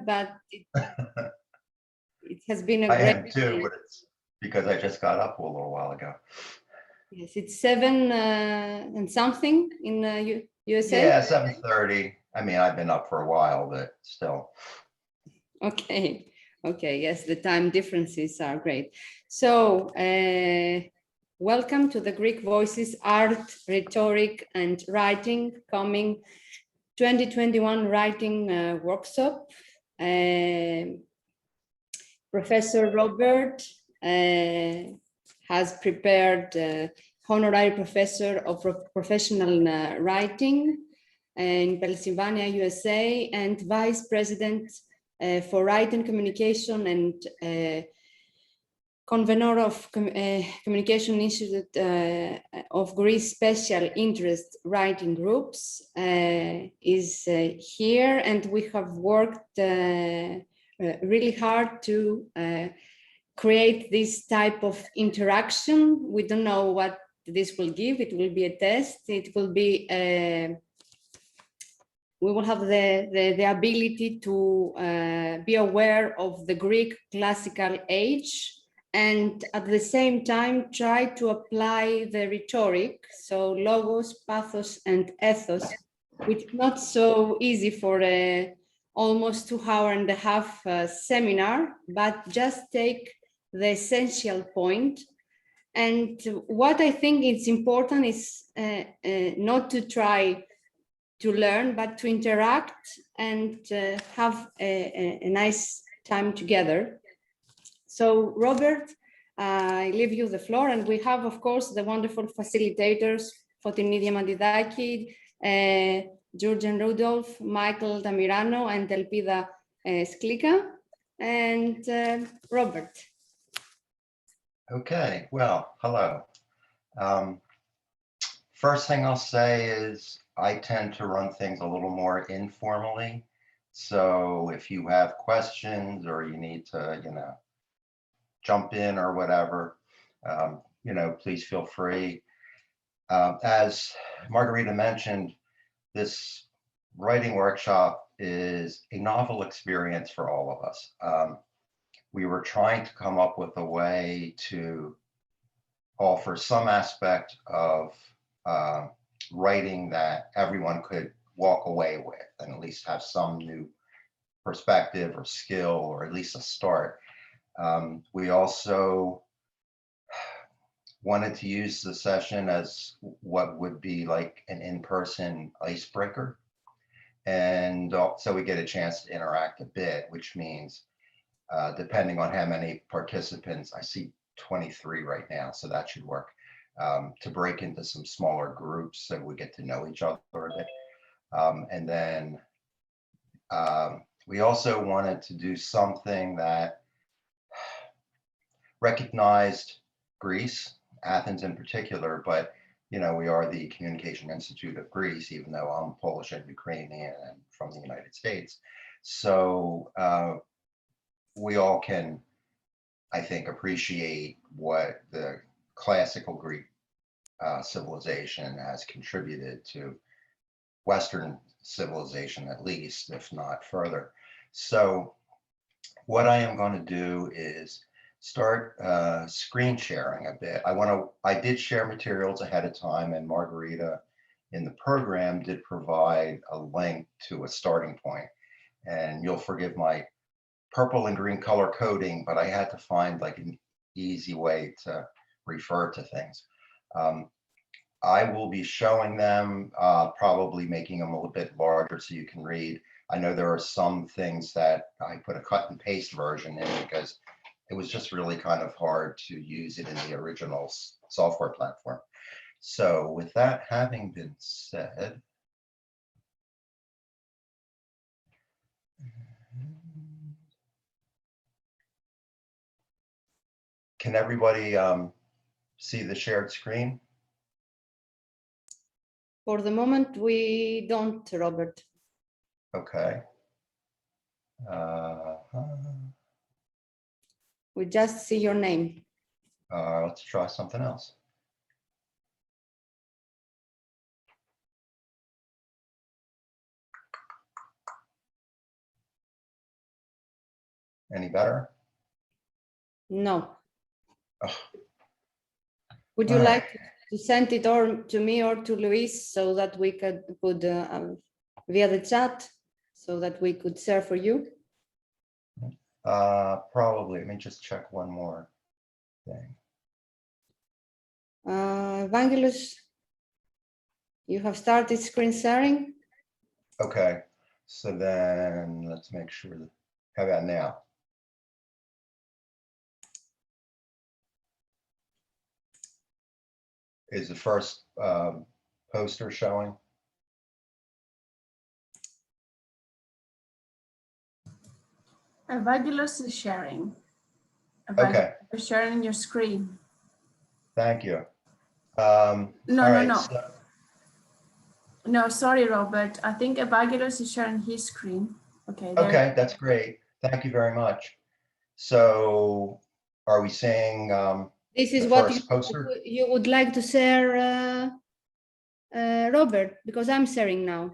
but it has been a I great am too, but it's because I just got up a little while ago. Yes, it's 7 and something in USA. Yeah, 7:30. I mean, I've been up for a while, but still. Okay. Okay. Yes, the time differences are great. So, welcome to the Greek Voices Art, Rhetoric, and Writing COMING 2021 Writing Workshop. Professor Robert has prepared honorary professor of professional writing in Pennsylvania, USA, and vice president for writing communication and convener of Communication Institute of Greece Special Interest Writing Groups is here, and we have worked really hard to create this type of interaction. We don't know what this will give. It will be a test. It will be we will have the ability to be aware of the Greek classical age, and at the same time try to apply the rhetoric, so logos, pathos, and ethos, which is not so easy for a almost 2.5-hour seminar, but just take the essential point. And what I think is important is not to try to learn, but to interact and have a nice time together. So Robert, I leave you the floor, and we have, of course, the wonderful facilitators, Fotini Diamantidaki, Georgian Rudolph, Michael Tamirano, and Elpida Sklika, and Robert. Okay, well, hello. First thing I'll say is I tend to run things a little more informally. So if you have questions or you need to, jump in or whatever, please feel free. As Margarita mentioned, this writing workshop is a novel experience for all of us. We were trying to come up with a way to offer some aspect of writing that everyone could walk away with and at least have some new perspective or skill, or at least a start. We also wanted to use the session as what would be like an in-person icebreaker. And so we get a chance to interact a bit, which means depending on how many participants, I see 23 right now, so that should work, to break into some smaller groups so we get to know each other a bit. And then we also wanted to do something that recognized Greece, Athens in particular, but we are the Communication Institute of Greece, even though I'm Polish and Ukrainian and from the United States. So we all can, I think, appreciate what the classical Greek civilization has contributed to Western civilization, at least, if not further. So what I am going to do is start screen sharing a bit. I did share materials ahead of time, and Margarita in the program did provide a link to a starting point. And you'll forgive my purple and green color coding, but I had to find like an easy way to refer to things. I will be showing them, probably making them a little bit larger so you can read. I know there are some things that I put a cut and paste version in because it was just really kind of hard to use it in the original software platform. So with that having been said, can everybody see the shared screen? For the moment, we don't, Robert. Okay. We just see your name. Let's try something else. Any better? No. Ugh. Would you All like right. to send it or to me or to Luis so that we could put via the chat so that we could share for you? Probably. Let me just check one more thing. Evangelos, you have started screen sharing? Okay, so then let's make sure that, how about now? Is the first poster showing? Evangelos is sharing. Okay, You're sharing your screen. thank you. No, all no, right, no. so- No, sorry, Robert. I think Evangelos is sharing his screen. Okay. there- okay, that's great. Thank you very much. So are we saying This is the what first poster? you would like to share, Robert, because I'm sharing now.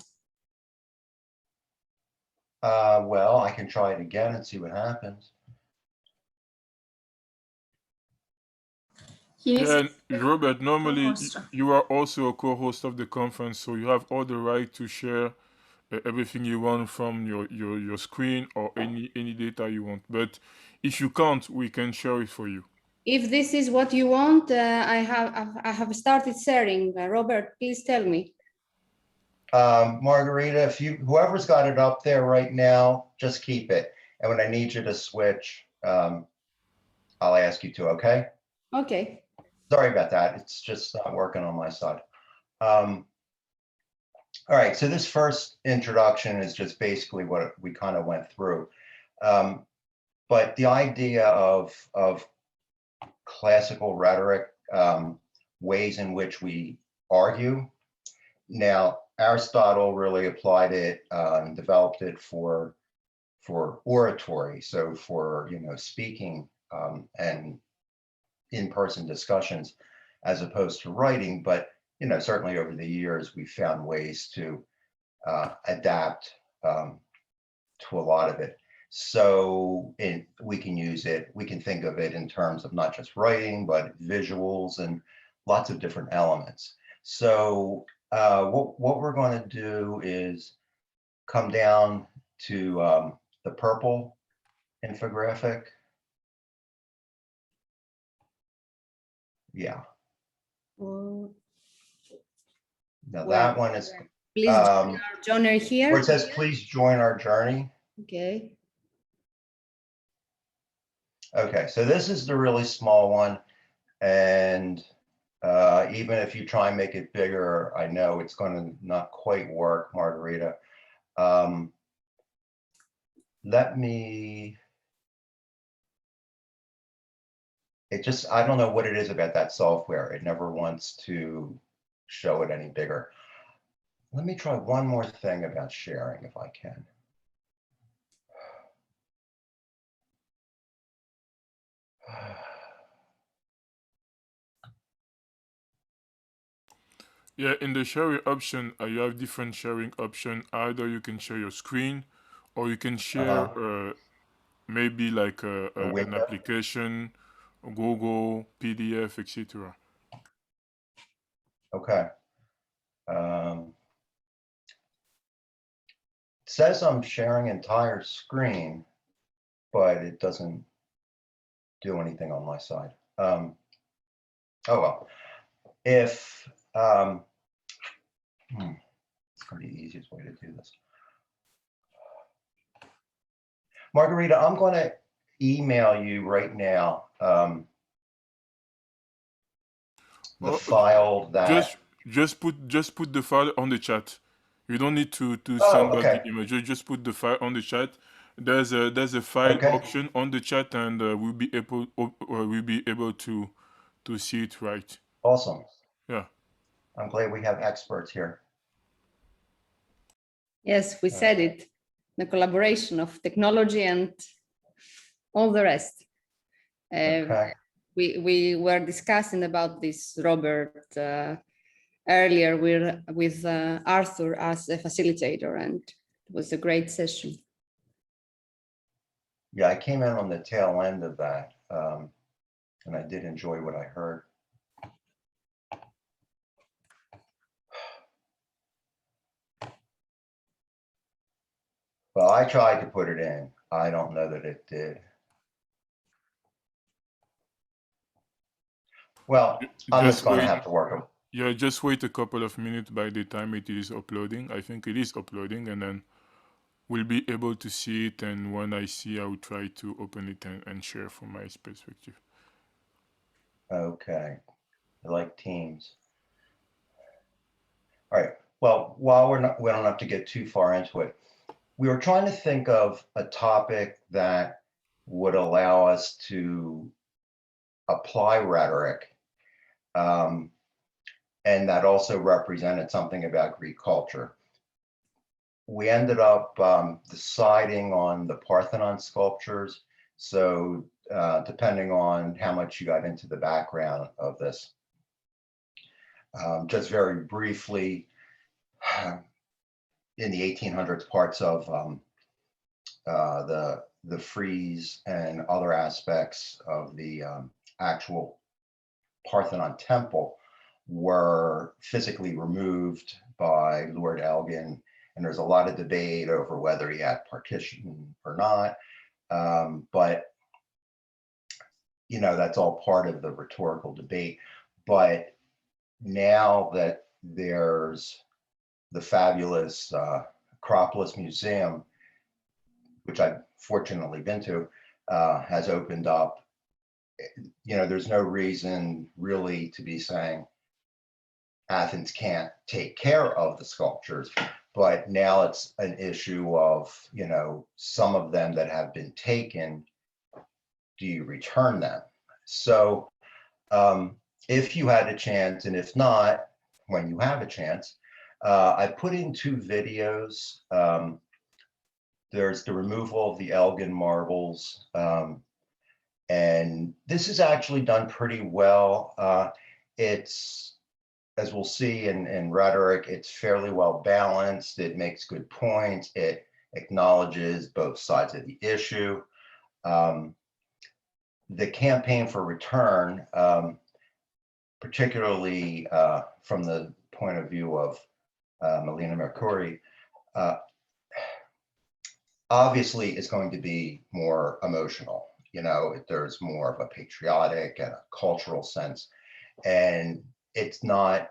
Well, I can try it again and see what happens. He needs Yeah, to- Robert, normally co-host. you are also a co-host of the conference, so you have all the right to share everything you want from your screen or any data you want. But if you can't, we can share it for you. If this is what you want, I have started sharing. Robert, please tell me. Margarita, if you, whoever's got it up there right now, just keep it. And when I need you to switch, I'll ask you to, okay? Okay. Sorry about that. It's just not working on my side. All right, so this first introduction is just basically what we kind of went through. But the idea of classical rhetoric, ways in which we argue. Now, Aristotle really applied it and developed it for oratory, so for speaking and in-person discussions as opposed to writing. But certainly over the years we found ways to adapt to a lot of it. So we can use it, we can think of it in terms of not just writing, but visuals and lots of different elements. So what we're going to do is come down to the purple infographic. Yeah. Now that one is Please join our journey here. where it says, please join our journey. Okay. Okay, so this is the really small one. And even if you try and make it bigger, I know it's going to not quite work, Margarita. Let me, I don't know what it is about that software. It never wants to show it any bigger. Let me try one more thing about sharing if I can. Yeah, in the sharing option, you have different sharing option. Either you can share your screen, or you can share maybe like an application, Google, PDF, etc. Okay. It says I'm sharing entire screen, but it doesn't do anything on my side. Oh well. If it's going to be the easiest way to do this. Margarita, I'm going to email you right now the file that just put the file on the chat. You don't need to Oh, send back okay. the image. You just put the file on the chat. There's a file Okay. option on the chat, and we'll be able to see it right. Awesome. Yeah. I'm glad we have experts here. Yes, we said it. The collaboration of technology and all the rest. Okay. We were discussing about this, Robert, earlier with Arthur as a facilitator, and it was a great session. Yeah, I came in on the tail end of that, and I did enjoy what I heard. Well, I tried to put it in. I don't know that it did. Well, I'm just going to have to work on. Yeah, just wait a couple of minutes by the time it is uploading. I think it is uploading, and then we'll be able to see it. And when I see, I will try to open it and share from my perspective. Okay, I like Teams. All right. Well, while we don't have to get too far into it. We were trying to think of a topic that would allow us to apply rhetoric, and that also represented something about Greek culture. We ended up deciding on the Parthenon sculptures. So depending on how much you got into the background of this, just very briefly, in the 1800s, parts of the frieze and other aspects of the actual Parthenon temple were physically removed by Lord Elgin, and there's a lot of debate over whether he had partition or not. But you know, that's all part of the rhetorical debate. But now that there's the fabulous Acropolis Museum, which I've fortunately been to, has opened up, you know, there's no reason really to be saying Athens can't take care of the sculptures, but now it's an issue of, you know, some of them that have been taken, do you return them? So if you had a chance, and if not, when you have a chance, I put in 2 videos. There's the removal of the Elgin marbles, and this is actually done pretty well. It's, as we'll see in Rhetoric, it's fairly well balanced. It makes good points. It acknowledges both sides of the issue. The campaign for return, particularly from the point of view of Melina Mercouri, obviously is going to be more emotional. You know, there's more of a patriotic and a cultural sense, and it's not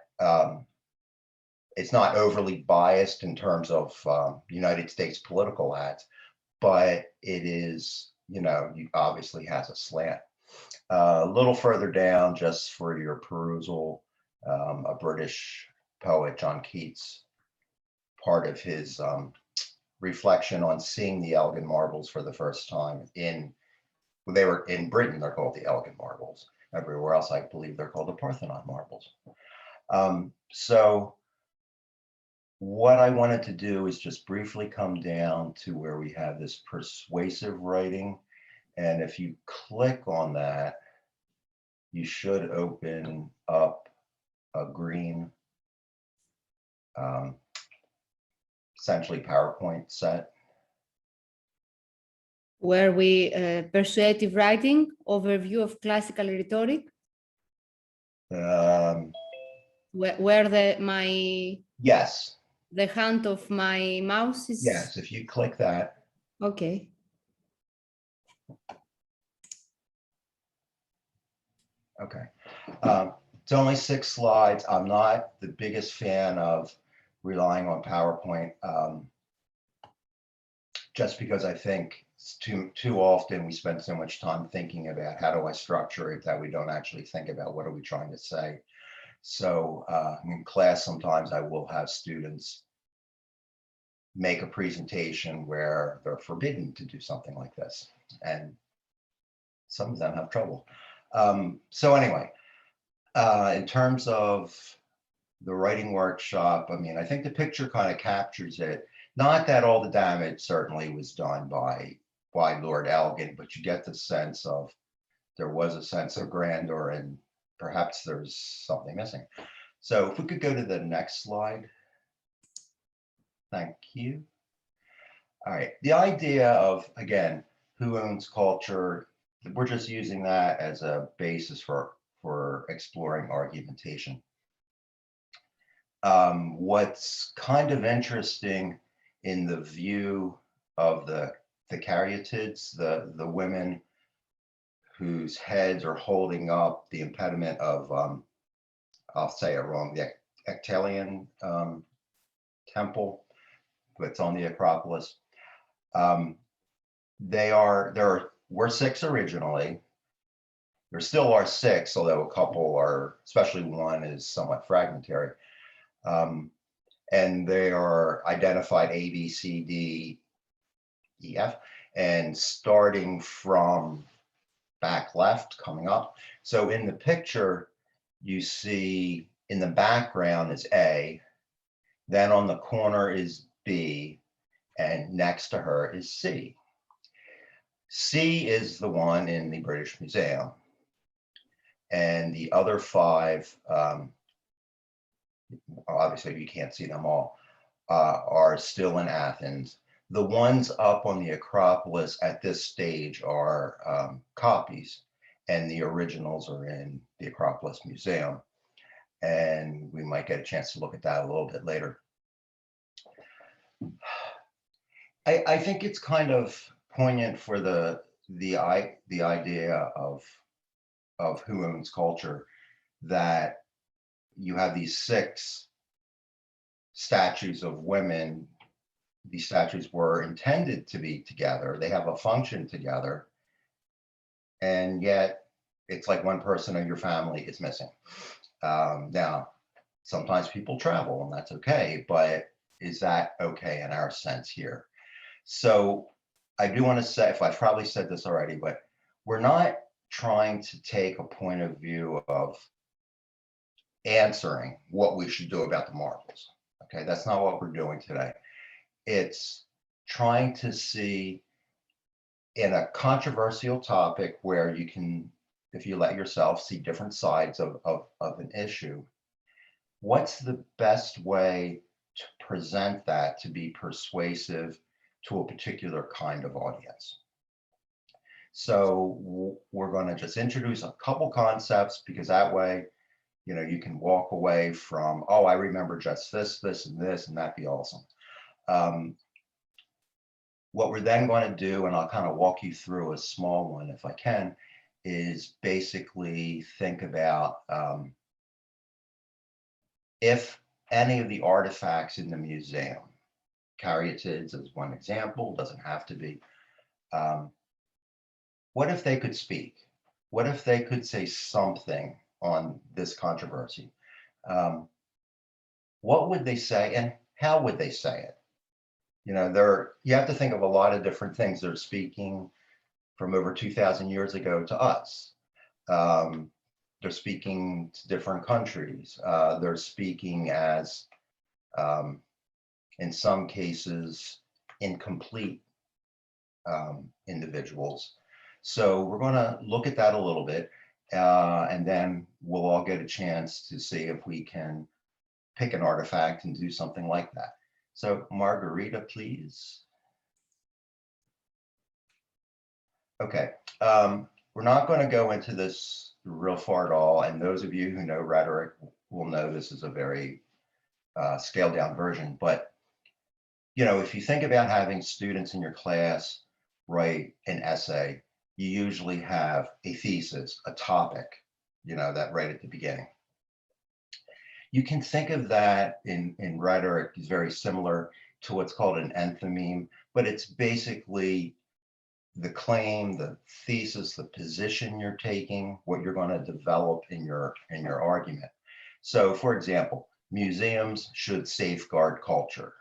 overly biased in terms of United States political ads, but it is, you know, obviously has a slant. A little further down, just for your perusal, a British poet, John Keats, part of his reflection on seeing the Elgin marbles for the first time they were in Britain, they're called the Elgin marbles. Everywhere else, I believe they're called the Parthenon marbles. So what I wanted to do is just briefly come down to where we have this persuasive writing. And if you click on that, you should open up a green, essentially PowerPoint set. Where we persuasive writing, overview of classical rhetoric. Where Yes. The hand of my mouse is. Yes, if you click that. Okay. Okay. It's only 6 slides. I'm not the biggest fan of relying on PowerPoint, just because I think too often we spend so much time thinking about how do I structure it that we don't actually think about what are we trying to say. So in class, sometimes I will have students make a presentation where they're forbidden to do something like this, and some of them have trouble. So anyway, in terms of the writing workshop, I mean, I think the picture kind of captures it. Not that all the damage certainly was done by Lord Elgin, but you get the sense of there was a sense of grandeur and perhaps there's something missing. So if we could go to the next slide. Thank you. All right, the idea of, again, who owns culture, we're just using that as a basis for exploring argumentation. What's kind of interesting in the view of the caryatids, the women whose heads are holding up the impediment of, I'll say it wrong, the Ectelian temple that's on the Acropolis. There were 6 originally. There still are 6, although a couple are, especially one is somewhat fragmentary. And they are identified A, B, C, D, E, F, and starting from back left coming up. So in the picture, you see in the background is A, then on the corner is B, and next to her is C. C is the one in the British Museum, and the other 5, obviously you can't see them all, are still in Athens. The ones up on the Acropolis at this stage are copies, and the originals are in the Acropolis Museum. And we might get a chance to look at that a little bit later. I think it's kind of poignant for the idea of who owns culture, that you have these 6 statues of women. These statues were intended to be together. They have a function together. And yet it's like one person of your family is missing. Now, sometimes people travel and that's okay, but is that okay in our sense here? So I do want to say, if I've probably said this already, but we're not trying to take a point of view of answering what we should do about the marbles. Okay, that's not what we're doing today. It's trying to see in a controversial topic where you can, if you let yourself see different sides of an issue, what's the best way to present that to be persuasive to a particular kind of audience? So we're going to just introduce a couple concepts, because that way, you know, you can walk away from, oh, I remember just this, and this, and that'd be awesome. What we're then going to do, and I'll kind of walk you through a small one if I can, is basically think about if any of the artifacts in the museum, caryatids as one example, doesn't have to be, what if they could speak? What if they could say something on this controversy? What would they say, and how would they say it? You know, you have to think of a lot of different things. They're speaking from over 2,000 years ago to us. They're speaking to different countries. They're speaking as, in some cases, incomplete individuals. So we're going to look at that a little bit, and then we'll all get a chance to see if we can pick an artifact and do something like that. So Margarita, please. Okay, we're not going to go into this real far at all, and those of you who know rhetoric will know this is a very scaled down version. But you know, if you think about having students in your class write an essay, you usually have a thesis, a topic, you know, that right at the beginning. You can think of that in rhetoric is very similar to what's called an enthymeme, but it's basically the claim, the thesis, the position you're taking, what you're going to develop in your argument. So, for example, museums should safeguard culture,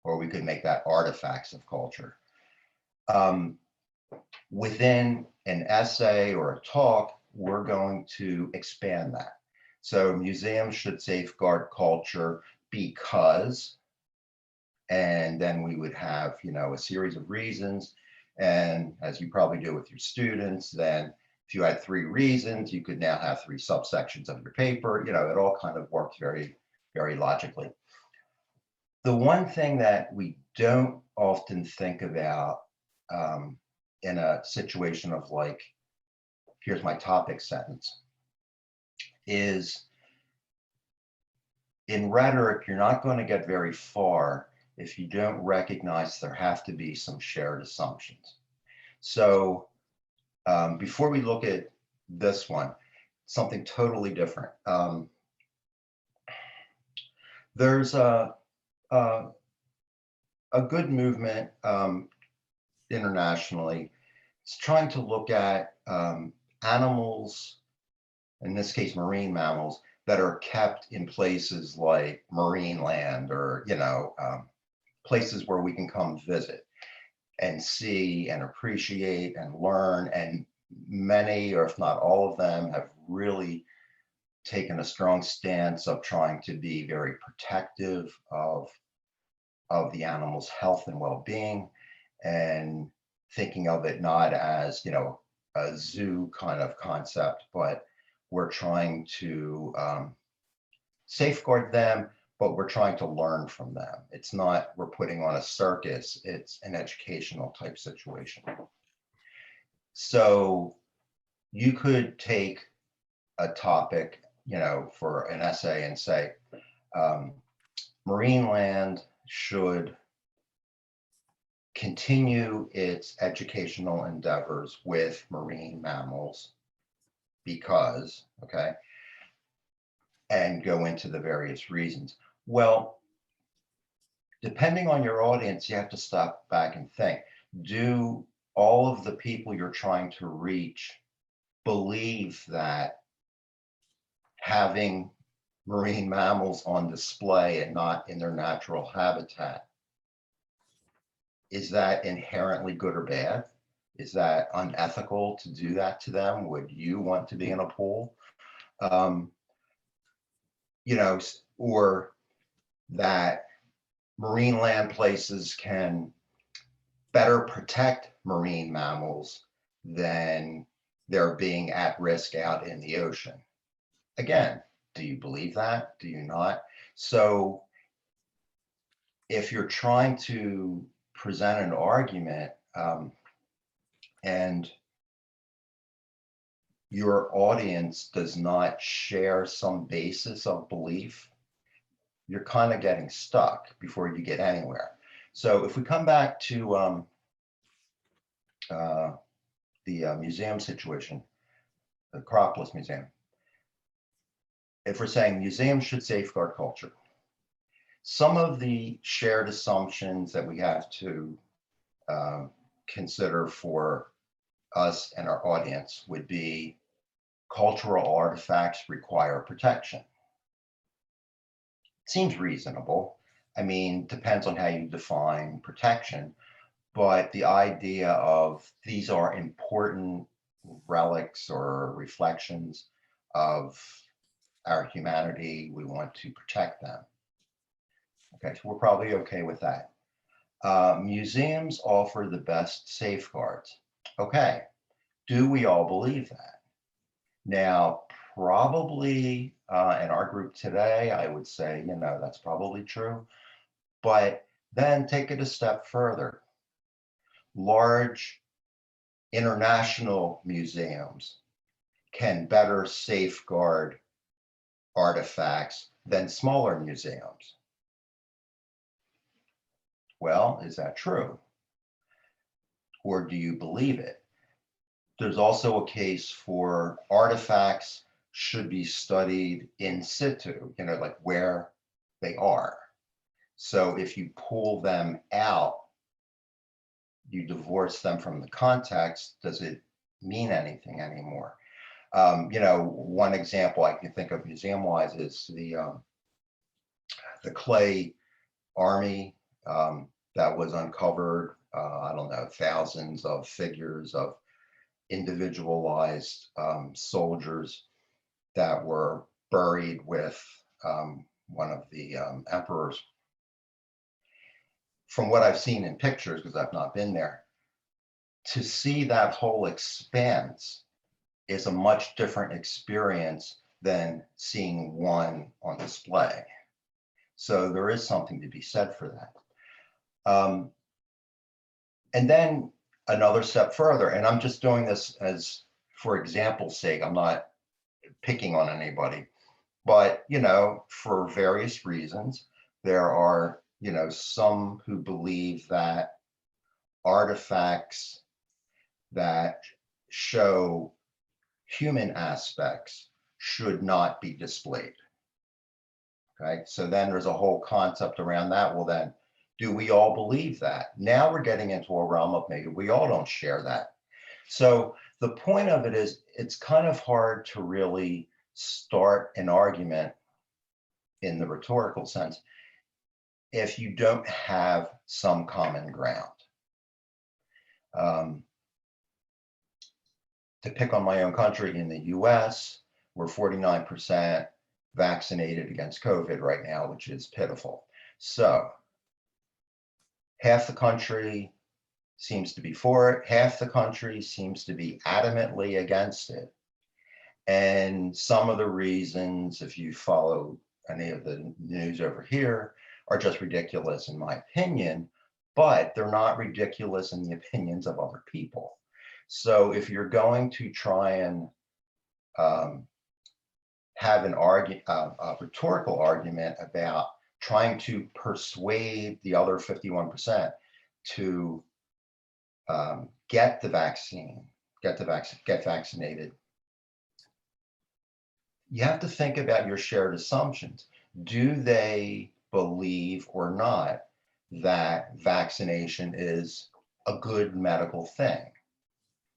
or we could make that artifacts of culture. Within an essay or a talk, we're going to expand that. So museums should safeguard culture because, and then we would have, you know, a series of reasons. And as you probably do with your students, then if you had 3 reasons, you could now have 3 subsections of your paper. You know, it all kind of works very, very logically. The one thing that we don't often think about in a situation of like, here's my topic sentence, is in rhetoric, you're not going to get very far if you don't recognize there have to be some shared assumptions. So before we look at this one, something totally different. There's a good movement internationally. It's trying to look at animals, in this case, marine mammals, that are kept in places like marine land, or, you know, places where we can come visit and see and appreciate and learn. And many, or if not all of them, have really taken a strong stance of trying to be very protective of the animal's health and well-being, and thinking of it not as, you know, a zoo kind of concept, but we're trying to safeguard them, but we're trying to learn from them. It's not we're putting on a circus, it's an educational type situation. So you could take a topic, you know, for an essay and say, marine land should continue its educational endeavors with marine mammals because, okay, and go into the various reasons. Well, depending on your audience, you have to stop back and think, do all of the people you're trying to reach believe that having marine mammals on display and not in their natural habitat, is that inherently good or bad? Is that unethical to do that to them? Would you want to be in a pool? You know, or that marine land places can better protect marine mammals than they're being at risk out in the ocean. Again, do you believe that? Do you not? So if you're trying to present an argument and your audience does not share some basis of belief, you're kind of getting stuck before you get anywhere. So if we come back to the museum situation, the Acropolis Museum, if we're saying museums should safeguard culture, some of the shared assumptions that we have to consider for us and our audience would be cultural artifacts require protection. Seems reasonable. I mean, depends on how you define protection, but the idea of these are important relics or reflections of our humanity, we want to protect them. Okay, so we're probably okay with that. Museums offer the best safeguards. Okay, do we all believe that? Now, probably in our group today, I would say, you know, that's probably true. But then take it a step further. Large international museums can better safeguard artifacts than smaller museums. Well, is that true? Or do you believe it? There's also a case for artifacts should be studied in situ, you know, like where they are. So if you pull them out, you divorce them from the context, does it mean anything anymore? You know, one example I can think of museum-wise is the clay army that was uncovered. I don't know, thousands of figures of individualized soldiers that were buried with one of the emperors. From what I've seen in pictures, because I've not been there, to see that whole expanse is a much different experience than seeing one on display. So there is something to be said for that. And then another step further, and I'm just doing this as for example's sake, I'm not picking on anybody, but, you know, for various reasons, there are, you know, some who believe that artifacts that show human aspects should not be displayed. Okay, so then there's a whole concept around that. Well, then, do we all believe that? Now we're getting into a realm of maybe we all don't share that. So the point of it is, it's kind of hard to really start an argument in the rhetorical sense if you don't have some common ground. To pick on my own country, in the US, we're 49% vaccinated against COVID right now, which is pitiful. So half the country seems to be for it, half the country seems to be adamantly against it. And some of the reasons, if you follow any of the news over here, are just ridiculous in my opinion, but they're not ridiculous in the opinions of other people. So if you're going to try and have an a rhetorical argument about trying to persuade the other 51% to get the vaccine, get vaccinated, you have to think about your shared assumptions. Do they believe or not that vaccination is a good medical thing?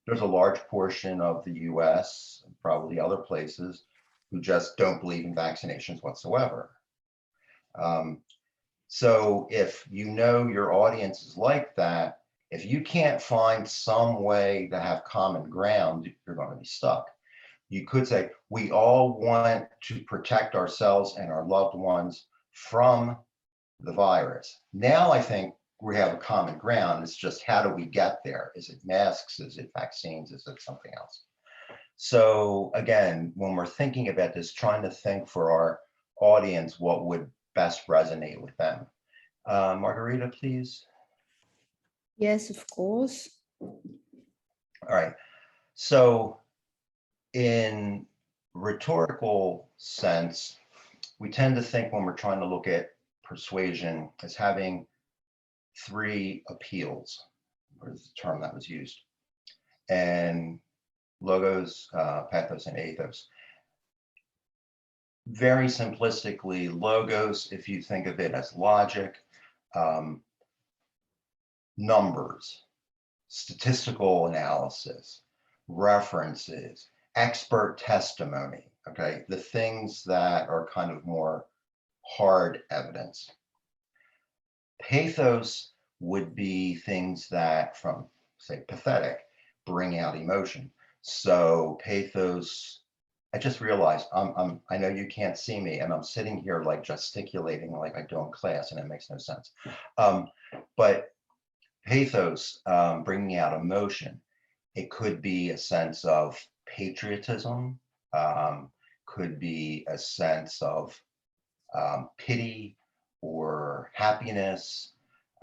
There's a large portion of the US, and probably other places, who just don't believe in vaccinations whatsoever. So if you know your audience is like that, if you can't find some way to have common ground, you're going to be stuck. You could say, we all want to protect ourselves and our loved ones from the virus. Now I think we have a common ground. It's just, how do we get there? Is it masks? Is it vaccines? Is it something else? So again, when we're thinking about this, trying to think for our audience, what would best resonate with them. Margarita, please. Yes, of course. All right. So in rhetorical sense, we tend to think when we're trying to look at persuasion as having three appeals, or the term that was used, and logos, pathos, and ethos. Very simplistically, logos, if you think of it as logic, numbers, statistical analysis, references, expert testimony, okay? The things that are kind of more hard evidence. Pathos would be things that, from, say, pathetic, bring out emotion. So pathos, I just realized I know you can't see me, and I'm sitting here like gesticulating like I do in class, and it makes no sense. But pathos, bringing out emotion, it could be a sense of patriotism, could be a sense of pity or happiness,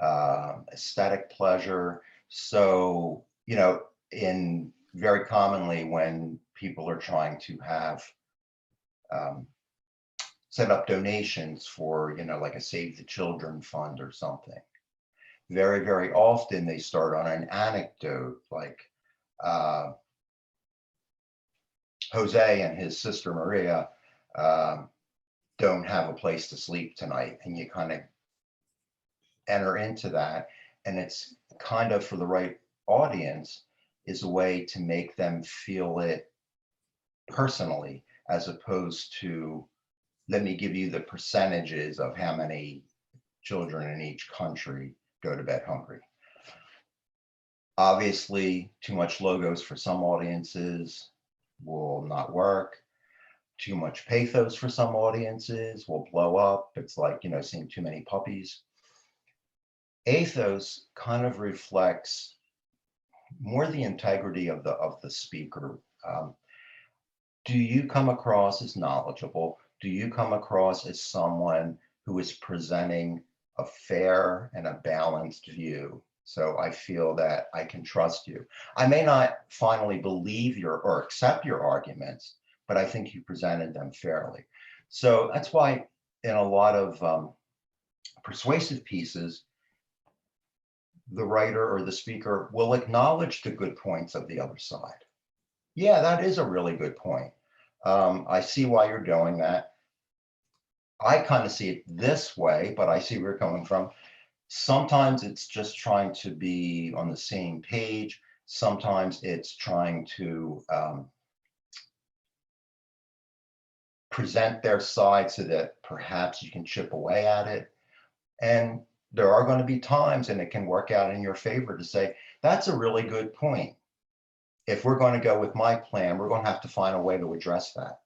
aesthetic pleasure. So, you know, in very commonly when people are trying to have set up donations for, you know, like a Save the Children fund or something, very, very often they start on an anecdote like Jose and his sister Maria don't have a place to sleep tonight, and you kind of enter into that, and it's kind of, for the right audience, is a way to make them feel it personally, as opposed to, let me give you the percentages of how many children in each country go to bed hungry. Obviously, too much logos for some audiences will not work. Too much pathos for some audiences will blow up. It's like, you know, seeing too many puppies. Ethos kind of reflects more the integrity of the speaker. Do you come across as knowledgeable? Do you come across as someone who is presenting a fair and a balanced view So I feel that I can trust you. I may not finally believe or accept your arguments, but I think you presented them fairly. So that's why in a lot of persuasive pieces, the writer or the speaker will acknowledge the good points of the other side. Yeah, that is a really good point. I see why you're doing that. I kind of see it this way, but I see where you're coming from. Sometimes it's just trying to be on the same page. Sometimes it's trying to present their side so that perhaps you can chip away at it. And there are going to be times, and it can work out in your favor, to say, that's a really good point. If we're going to go with my plan, we're going to have to find a way to address that.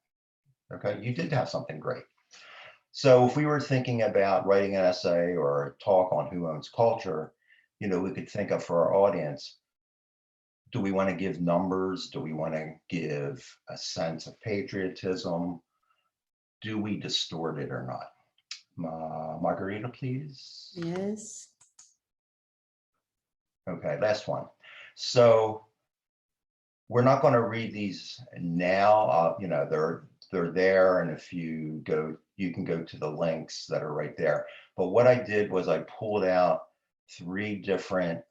Okay, you did have something great. So if we were thinking about writing an essay or a talk on who owns culture, you know, we could think of for our audience, do we want to give numbers? Do we want to give a sense of patriotism? Do we distort it or not? Margarita, please. Yes. Okay, last one. So we're not going to read these now. You know, they're there, and if you go, you can go to the links that are right there. But what I did was I pulled out 3 different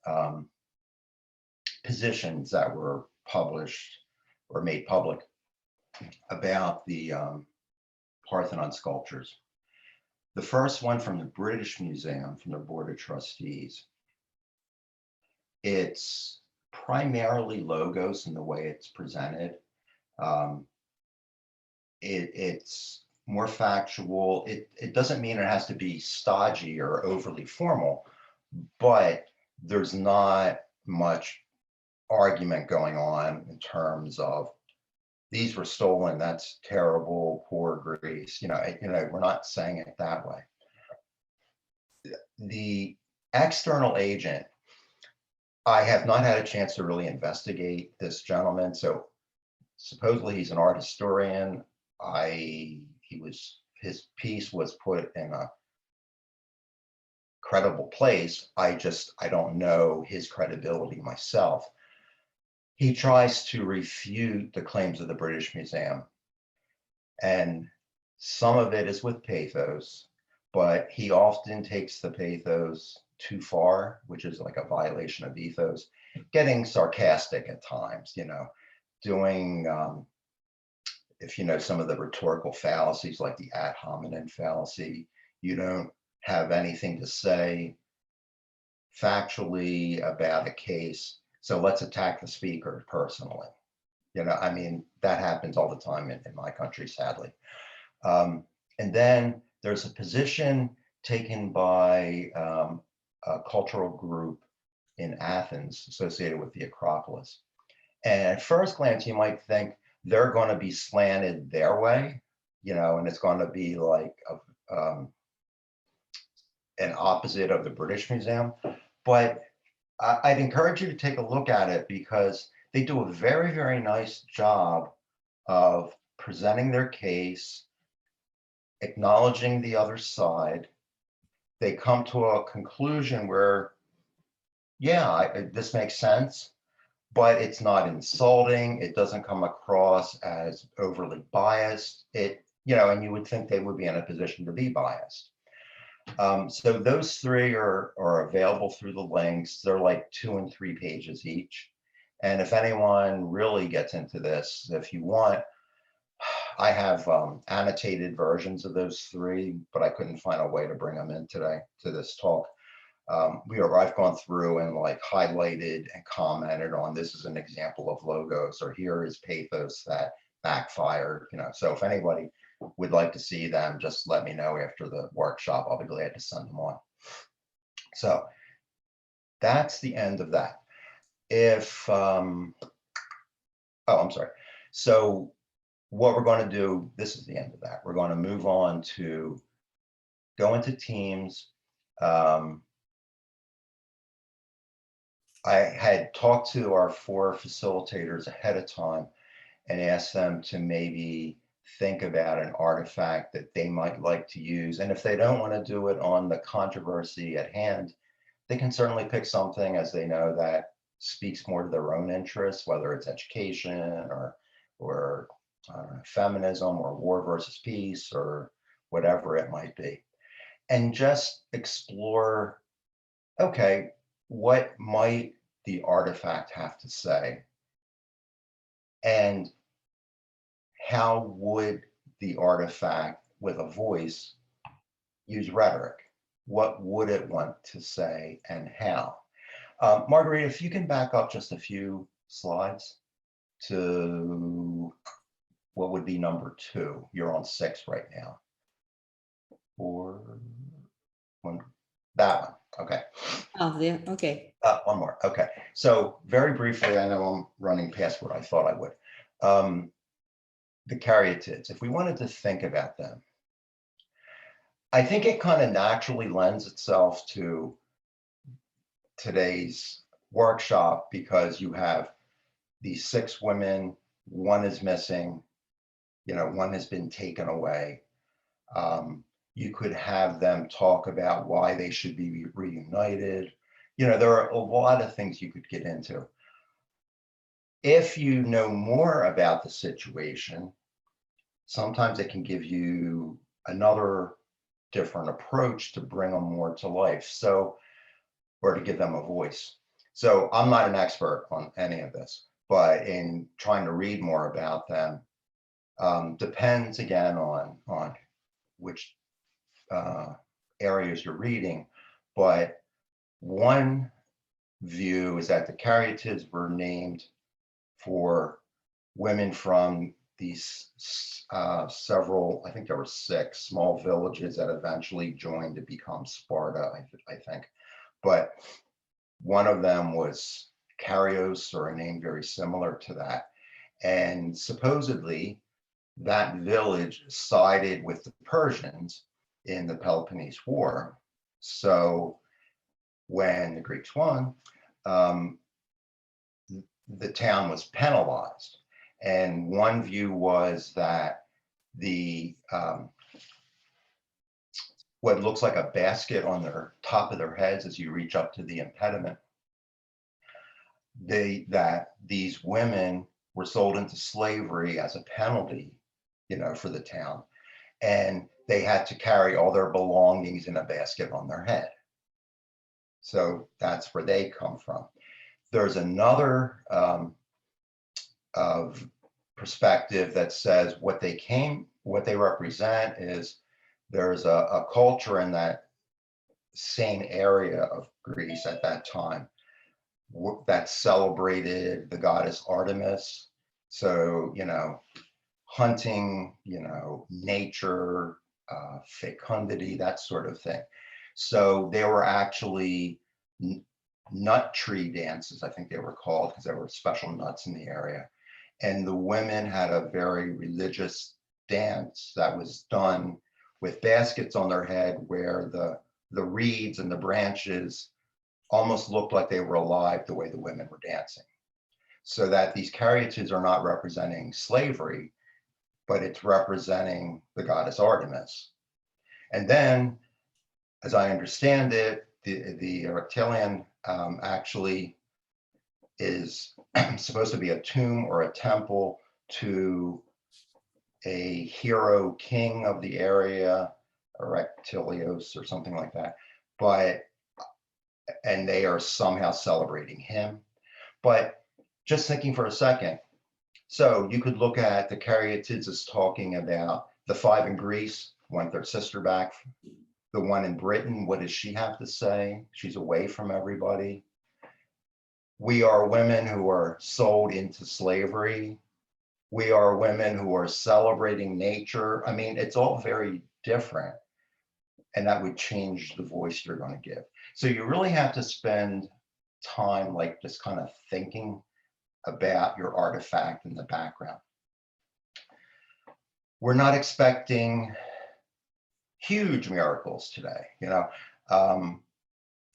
positions that were published or made public about the Parthenon sculptures. The first one from the British Museum, from the Board of Trustees. It's primarily logos in the way it's presented. It's more factual. It doesn't mean it has to be stodgy or overly formal, but there's not much argument going on in terms of these were stolen, that's terrible, poor Greece. You know, we're not saying it that way. The external agent, I have not had a chance to really investigate this gentleman. So supposedly he's an art historian. His piece was put in a credible place. I don't know his credibility myself. He tries to refute the claims of the British Museum. And some of it is with pathos, but he often takes the pathos too far, which is like a violation of ethos, getting sarcastic at times, you know, doing, if you know some of the rhetorical fallacies like the ad hominem fallacy, you don't have anything to say factually about a case, so let's attack the speaker personally. You know, I mean, that happens all the time in my country, sadly. And then there's a position taken by a cultural group in Athens associated with the Acropolis. And at first glance, you might think they're going to be slanted their way, you know, and it's going to be like an opposite of the British Museum. But I'd encourage you to take a look at it, because they do a very, very nice job of presenting their case, acknowledging the other side. They come to a conclusion where, yeah, this makes sense, but it's not insulting. It doesn't come across as overly biased. You know, and you would think they would be in a position to be biased. So those 3 are available through the links. They're like 2 and 3 pages each. And if anyone really gets into this, if you want, I have annotated versions of those 3, but I couldn't find a way to bring them in today to this talk. I've gone through and like highlighted and commented on, this is an example of logos, or here is pathos that backfired, you know. So if anybody would like to see them, just let me know after the workshop. I'll be glad to send them on. So that's the end of that. I'm sorry. So what we're going to do, this is the end of that. We're going to move on to go into teams. I had talked to our 4 facilitators ahead of time and asked them to maybe think about an artifact that they might like to use. And if they don't want to do it on the controversy at hand, they can certainly pick something as they know that speaks more to their own interests, whether it's education or feminism or war versus peace or whatever it might be. And just explore, okay, what might the artifact have to say? And how would the artifact with a voice use rhetoric? What would it want to say and how? Marguerite, if you can back up just a few slides to what would be number 2. You're on 6 right now. Or one, that one, okay. Oh, there, okay. One more, okay. So very briefly, I know I'm running past what I thought I would. The caryatids, if we wanted to think about them, I think it kind of naturally lends itself to today's workshop because you have these 6 women, one is missing, one has been taken away. You could have them talk about why they should be reunited. There are a lot of things you could get into. If you know more about the situation, sometimes it can give you another different approach to bring them more to life. So, or to give them a voice. So I'm not an expert on any of this, but in trying to read more about them, depends again on which areas you're reading. But one view is that the caryatids were named for women from these several, I think there were 6 small villages that eventually joined to become Sparta, I think. But one of them was Carios, or a name very similar to that. And supposedly that village sided with the Persians in the Peloponnese War. So when the Greeks won, the town was penalized. And one view was that the what looks like a basket on their top of their heads as you reach up to the impediment, that these women were sold into slavery as a penalty, for the town, and they had to carry all their belongings in a basket on their head. So that's where they come from. There's another perspective that says what they represent is there's a culture in that same area of Greece at that time that celebrated the goddess Artemis. So, hunting, nature, fecundity, that sort of thing. So there were actually nut tree dances, I think they were called, because there were special nuts in the area. And the women had a very religious dance that was done with baskets on their head where the reeds and the branches almost looked like they were alive the way the women were dancing. So that these caryatids are not representing slavery, but it's representing the goddess Artemis. And then, as I understand it, the reptilian actually is supposed to be a tomb or a temple to a hero king of the area, Erectilios or something like that. And they are somehow celebrating him. But just thinking for a second, so you could look at the caryatids as talking about the 5 in Greece, want their sister back. The one in Britain, what does she have to say? She's away from everybody. We are women who are sold into slavery. We are women who are celebrating nature. I mean, it's all very different. And that would change the voice you're going to give. So you really have to spend time like just kind of thinking about your artifact in the background. We're not expecting huge miracles today.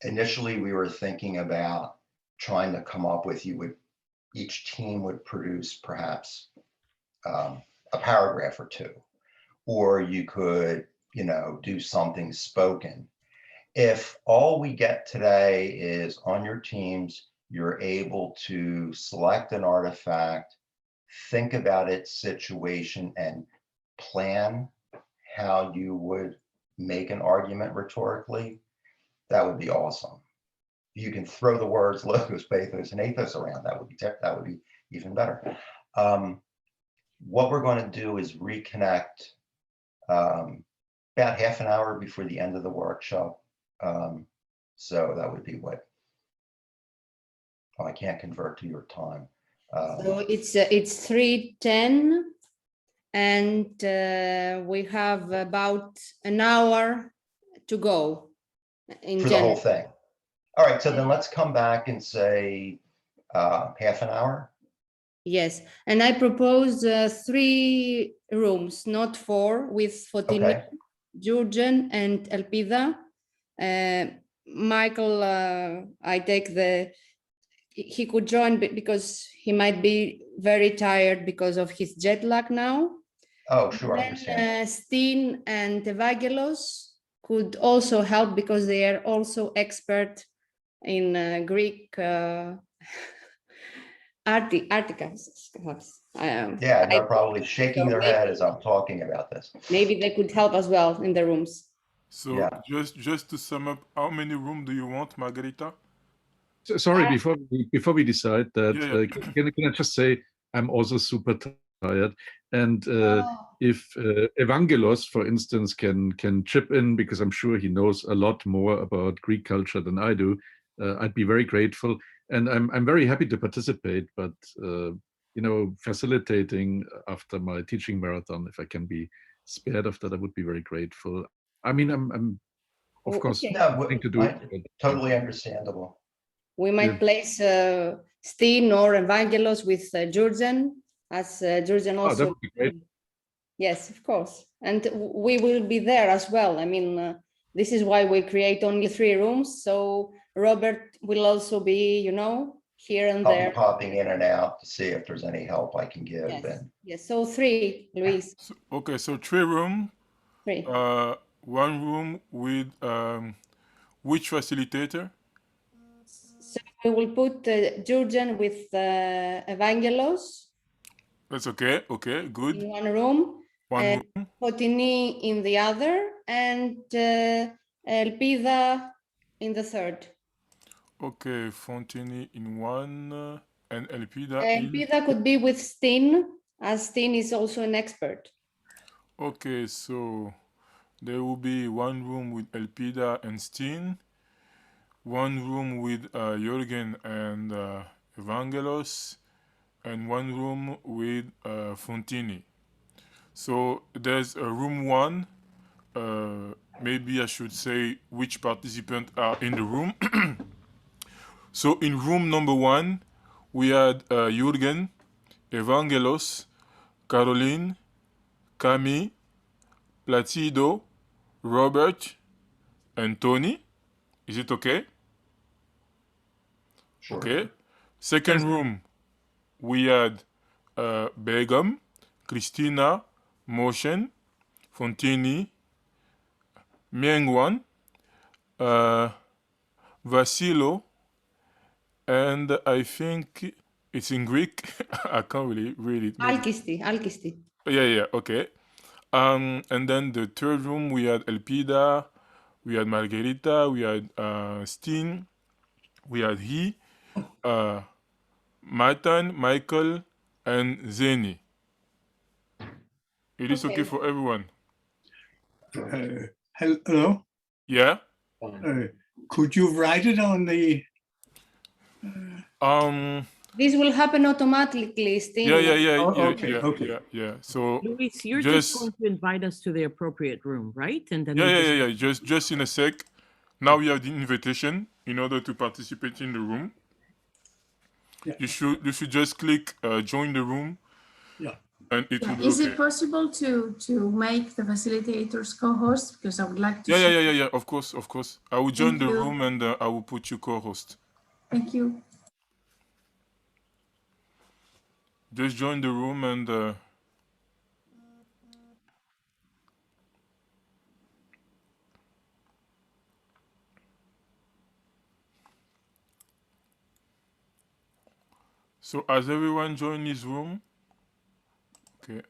Initially we were thinking about trying to come up with, each team would produce perhaps a paragraph or 2, or you could, do something spoken. if all we get today is on your teams, you're able to select an artifact, think about its situation, and plan how you would make an argument rhetorically, that would be awesome. You can throw the words logos, pathos, and ethos around. That would be even better. What we're going to do is reconnect about half an hour before the end of the workshop. So that would be what, I can't convert to your time. So it's 3:10, and we have about an hour to go in for the whole thing. All right, so then let's come back and say half an hour. Yes, and I propose 3 rooms, not 4, with Fotini, Okay. Jurgen, and Elpida. Michael, I take he could join because he might be very tired because of his jet lag now. Oh, sure, I Then understand. Steen and Evangelos could also help because they are also expert in Greek articles. Yeah, they're probably shaking their head as I'm talking about this. Maybe they could help as well in the rooms. So Yeah. just to sum up, how many rooms do you want, Margarita? So, sorry, before we decide that, Yeah. can I just say I'm also super tired, and if Evangelos, for instance, can chip in, because I'm sure he knows a lot more about Greek culture than I do, I'd be very grateful. And I'm very happy to participate, but you know, facilitating after my teaching marathon, if I can be spared of that, I would be very grateful. I mean, I'm of course willing to do it. Totally understandable. We might place Steen or Evangelos with Jurgen, as Jurgen also. Oh, that would be great. Yes, of course. And we will be there as well. I mean, this is why we create only 3 rooms. So Robert will also be, you know, here and there. I'll be popping in and out to see if there's any help I can give. Yes, and yes. So 3, Luis. So, okay, so 3 rooms. 3. 1 room with which facilitator? So we will put Jurgen with Evangelos. That's okay. Okay, good. In 1 room. 1 room. Fotini in the other, and Elpida in the 3rd. Okay, Fontini in 1 and Elpida in. Elpida could be with Steen, as Steen is also an expert. Okay, so there will be 1 room with Elpida and Steen, 1 room with Jürgen and Evangelos, and 1 room with Fontini. So there's a room 1. Maybe I should say which participants are in the room. So in room number 1, we had Jürgen, Evangelos, Caroline, Camille, Placido, Robert, and Tony. Is it okay? Sure. Okay. Second room, we had Begum, Christina, Motion, Fontini, Miengwan, Vasilo, and I think it's in Greek. I can't really read it. Alkisti. Yeah, okay. And then the third room, we had Elpida, we had Margarita, we had Steen, we had Matan, Michael, and Zeni. It is okay for everyone. Hello? Yeah? Could you write it on the... This will happen automatically, Steen. Yeah. So Luis, you're just going to invite us to the appropriate room, right? And then Just in a sec. Now we have the invitation in order to participate in the room. Yeah. You should just click join the room. Yeah. And it will be Is okay. it possible to make the facilitators co-host? Because I would like to. Yeah. Of course. I will join the you. room and I will put you co-host. Thank you. Just join the room and So has everyone joined this room? Okay.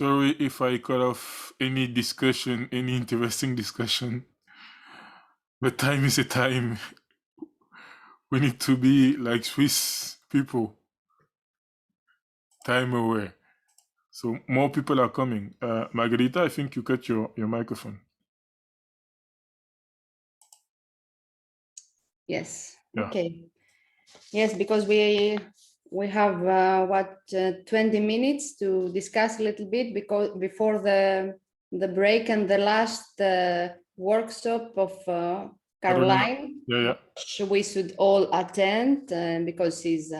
Sorry if I cut off any discussion, any interesting discussion. But time is a time. We need to be like Swiss people, time aware. So more people are coming. Margarita, I think you cut your microphone. Yes. Yeah. Okay. Yes, because we have 20 minutes to discuss a little bit because before the break and the last workshop of Caroline, Yeah. which we should all attend because she's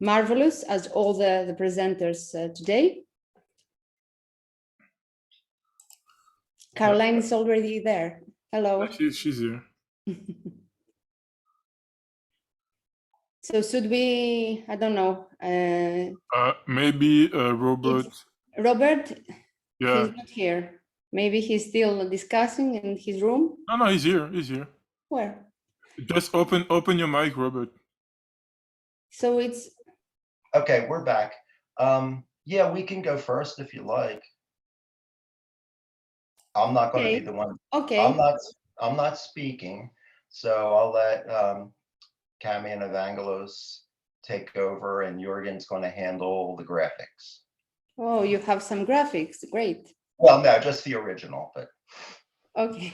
marvelous as all the presenters today. Caroline is already there. Hello. She's here. So should we, I don't know. Maybe Robert. Robert, Yeah. he's not here. Maybe he's still discussing in his room. No, he's here. He's here. Where? Just open your mic, Robert. So it's Okay, we're back. Yeah, we can go first if you like. I'm not going to be the one. Okay. I'm not speaking, so I'll let Cami and Evangelos take over, and Jorgen's going to handle the graphics. Oh, you have some graphics. Great. Well, no, just the original, but Okay.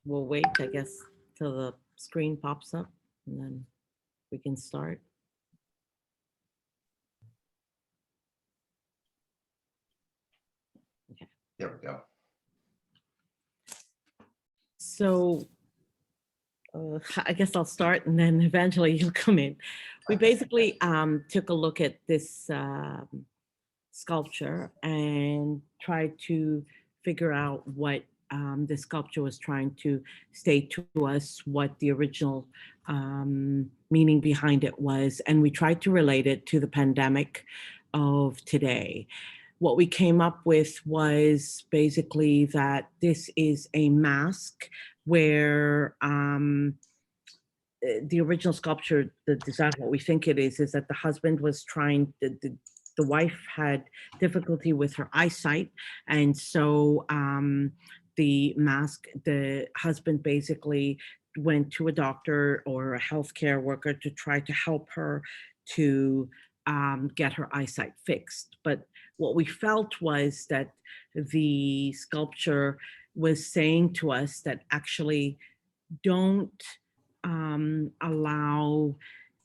We'll wait, I guess, till the screen pops up and then we can start. Okay. there we go. So I guess I'll start and then eventually you'll come in. We basically took a look at this sculpture and tried to figure out what the sculpture was trying to state to us, what the original meaning behind it was, and we tried to relate it to the pandemic of today. What we came up with was basically that this is a mask where the original sculpture, the design, what we think it is that the husband was trying, the wife had difficulty with her eyesight, and so the mask, the husband basically went to a doctor or a healthcare worker to try to help her to get her eyesight fixed. But what we felt was that the sculpture was saying to us that actually don't allow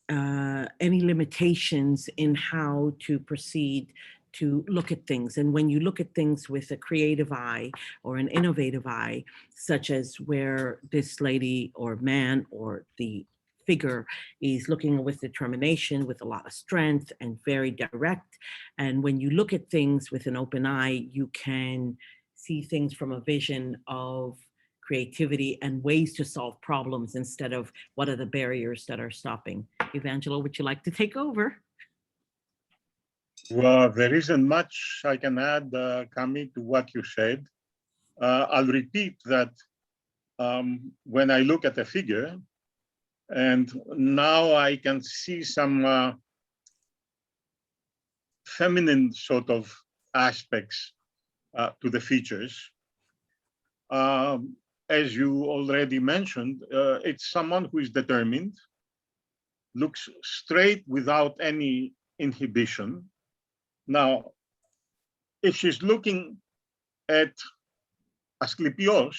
any limitations in how to proceed to look at things. And when you look at things with a creative eye or an innovative eye, such as where this lady or man or the figure is looking with determination, with a lot of strength and very direct. And when you look at things with an open eye, you can see things from a vision of creativity and ways to solve problems instead of what are the barriers that are stopping. Evangelo, would you like to take over? Well, there isn't much I can add, Cami, to what you said. I'll repeat that when I look at the figure, and now I can see some feminine sort of aspects to the features. As you already mentioned, it's someone who is determined, looks straight without any inhibition. Now, if she's looking at Asclepios,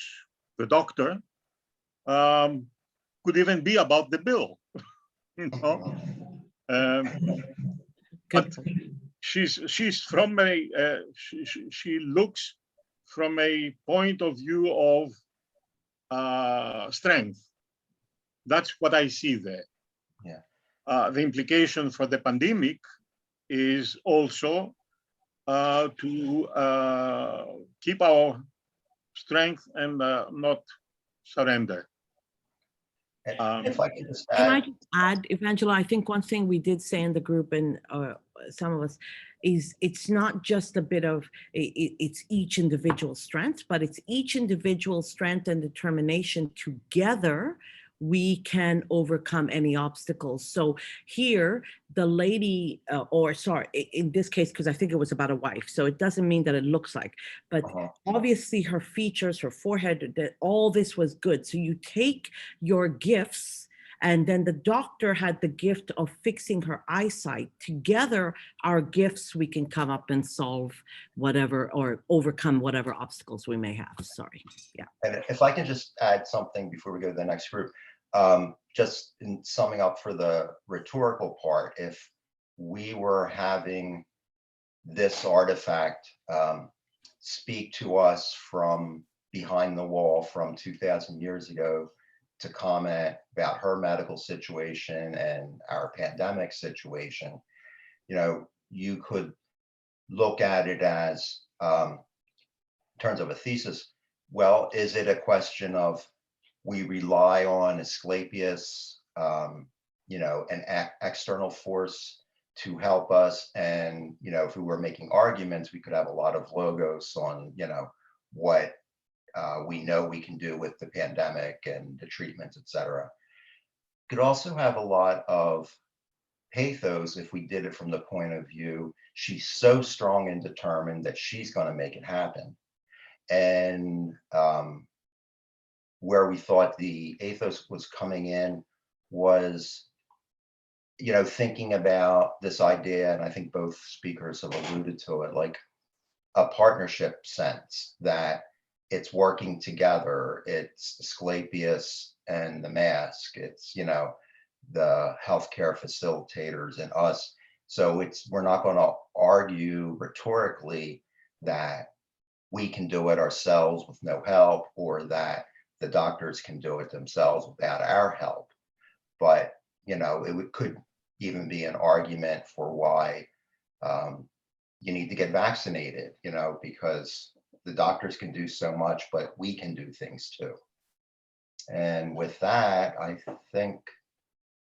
the doctor, could even be about the bill, you know. But she's from a she looks from a point of view of strength. That's what I see there. Yeah. The implication for the pandemic is also to keep our strength and not surrender. If I could just Can I add, just add, Evangelo, I think one thing we did say in the group and some of us is it's not just a bit of, it's each individual strength, but it's each individual strength and determination together we can overcome any obstacles. So here, the lady, or sorry, in this case, because I think it was about a wife, so it doesn't mean that it looks like, but obviously her features, her forehead, that all this was good. So you take your gifts, and then the doctor had the gift of fixing her eyesight. Together, our gifts, we can come up and solve whatever or overcome whatever obstacles we may have. Sorry. Yeah. And if I can just add something before we go to the next group, just in summing up for the rhetorical part, if we were having this artifact speak to us from behind the wall from 2000 years ago to comment about her medical situation and our pandemic situation, you know, you could look at it as, in terms of a thesis, well, is it a question of we rely on Asclepius, you know, an external force to help us, and, you know, if we were making arguments, we could have a lot of logos on, you know, what we know we can do with the pandemic and the treatments, et cetera. Could also have a lot of pathos if we did it from the point of view, she's so strong and determined that she's going to make it happen. And where we thought the ethos was coming in was, you know, thinking about this idea, and I think both speakers have alluded to it, like a partnership sense, that it's working together. It's Asclepius and the mask. It's, you know, the healthcare facilitators and us. So it's, we're not going to argue rhetorically that we can do it ourselves with no help, or that the doctors can do it themselves without our help. But, you know, it could even be an argument for why you need to get vaccinated, you know, because the doctors can do so much, but we can do things too. And with that, I think.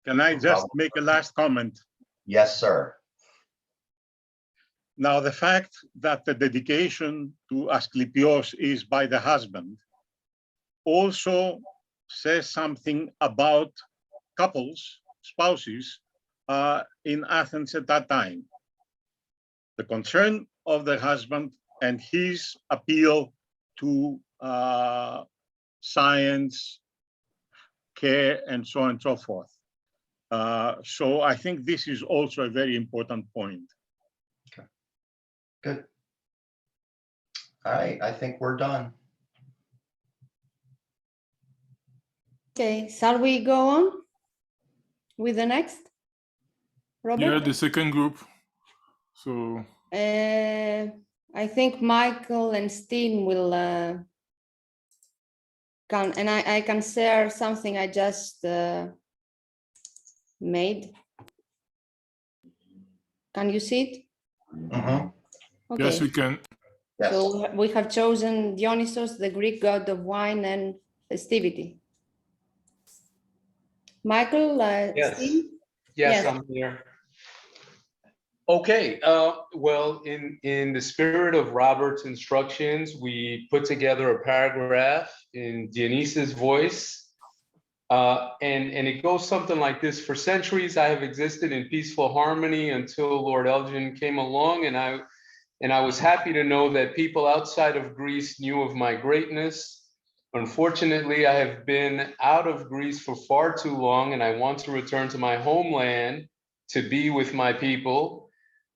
Can I just make a last comment? Yes, sir. Now, the fact that the dedication to Asclepios is by the husband also says something about couples, spouses, in Athens at that time. The concern of the husband and his appeal to science, care, and so on and so forth. So I think this is also a very important point. Okay, good. All right, I think we're done. Okay, shall we go on with the next? Robert? Yeah, the second group. So I think Michael and Steen will can, and I can share something I just made. Can you see it? Mm-hmm. Okay. yes, we can. Yes. So we have chosen Dionysos, the Greek god of wine and festivity. Michael, Yes. Steen? Yes, Yes. I'm here. Okay, well, in the spirit of Robert's instructions, we put together a paragraph in Dionysus' voice, and it goes something like this. For centuries, I have existed in peaceful harmony until Lord Elgin came along, and I was happy to know that people outside of Greece knew of my greatness. Unfortunately, I have been out of Greece for far too long, and I want to return to my homeland to be with my people,